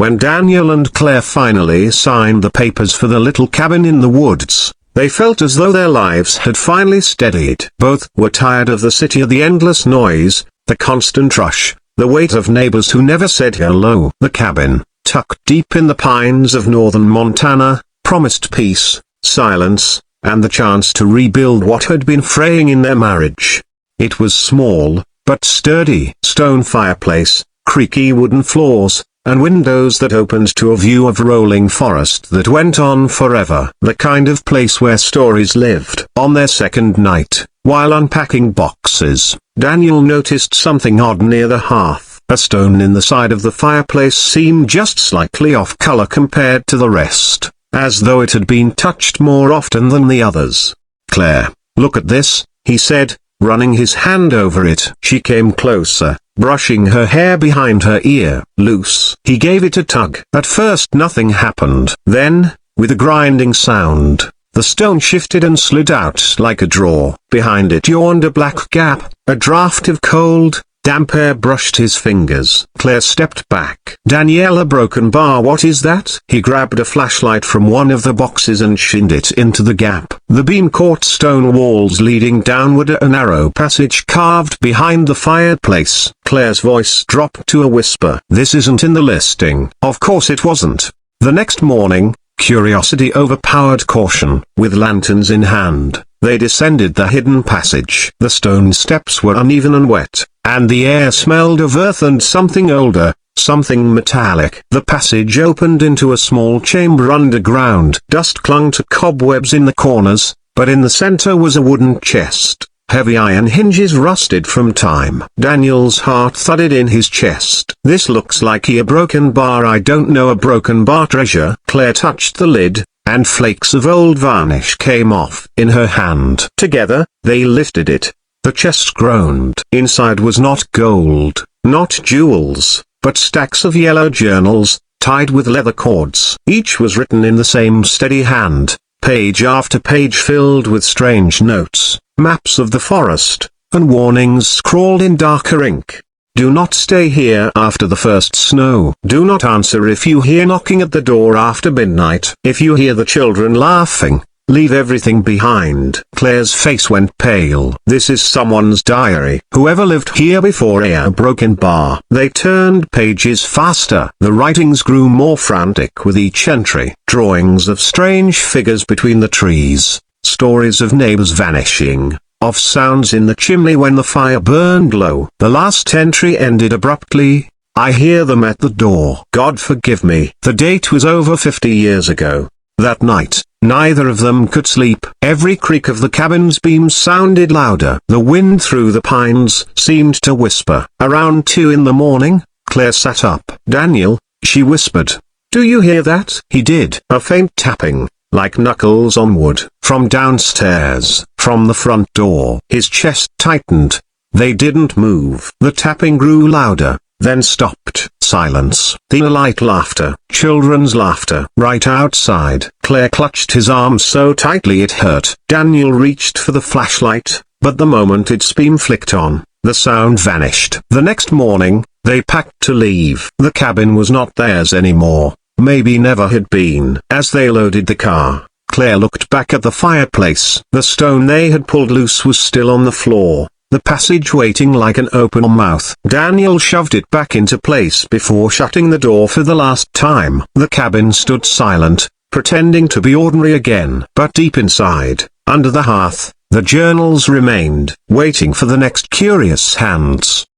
When Daniel and Claire finally signed the papers for the little cabin in the woods, they felt as though their lives had finally steadied. Both were tired of the city, the endless noise, the constant rush, the weight of neighbors who never said hello. The cabin, tucked deep in the pines of northern Montana, promised peace, silence, and the chance to rebuild what had been fraying in their marriage. It was small, but sturdy. Stone fireplace, creaky wooden floors, and windows that opened to a view of rolling forest that went on forever. The kind of place where stories lived. On their second night, while unpacking boxes, Daniel noticed something odd near the hearth. A stone in the side of the fireplace seemed just slightly off color compared to the rest, as though it had been touched more often than the others. "Claire, look at this," he said, running his hand over it. She came closer, brushing her hair behind her ear. "Loose." He gave it a tug. At first nothing happened. Then, with a grinding sound, the stone shifted and slid out like a drawer. Behind it yawned a black gap. A draft of cold, damp air brushed his fingers. Claire stepped back. "Danielle, a broken bar, what is that?" He grabbed a flashlight from one of the boxes and shined it into the gap. The beam caught stone walls leading downward, a narrow passage carved behind the fireplace. Claire's voice dropped to a whisper. "This isn't in the listing." Of course it wasn't. The next morning, curiosity overpowered caution. With lanterns in hand, they descended the hidden passage. The stone steps were uneven and wet, and the air smelled of earth and something older, something metallic. The passage opened into a small chamber underground. Dust clung to cobwebs in the corners, but in the center was a wooden chest. Heavy iron hinges rusted from time. Daniel's heart thudded in his chest. "This looks like a broken bar. I don't know a broken bar treasure." Claire touched the lid, and flakes of old varnish came off. In her hand. Together, they lifted it. The chest groaned. Inside was not gold, not jewels, but stacks of yellow journals, tied with leather cords. Each was written in the same steady hand, page after page filled with strange notes, maps of the forest, and warnings scrawled in darker ink. "Do not stay here after the first snow. Do not answer if you hear knocking at the door after midnight. If you hear the children laughing, leave everything behind." Claire's face went pale. "This is someone's diary. Whoever lived here before a broken bar." They turned pages faster. The writings grew more frantic with each entry. Drawings of strange figures between the trees, stories of neighbors vanishing, of sounds in the chimney when the fire burned low. The last entry ended abruptly. "I hear them at the door. God forgive me." The date was over 50 years ago. That night, neither of them could sleep. Every creak of the cabin's beams sounded louder. The wind through the pines seemed to whisper. Around 2 in the morning, Claire sat up. "Daniel," she whispered. "Do you hear that?" He did. A faint tapping, like knuckles on wood, from downstairs, from the front door. His chest tightened. They didn't move. The tapping grew louder, then stopped. Silence. The light laughter. Children's laughter. Right outside. Claire clutched his arm so tightly it hurt. Daniel reached for the flashlight, but the moment its beam flicked on, the sound vanished. The next morning, they packed to leave. The cabin was not theirs anymore. Maybe never had been. As they loaded the car, Claire looked back at the fireplace. The stone they had pulled loose was still on the floor, the passage waiting like an open mouth. Daniel shoved it back into place before shutting the door for the last time. The cabin stood silent, pretending to be ordinary again. But deep inside, under the hearth, the journals remained, waiting for the next curious hands.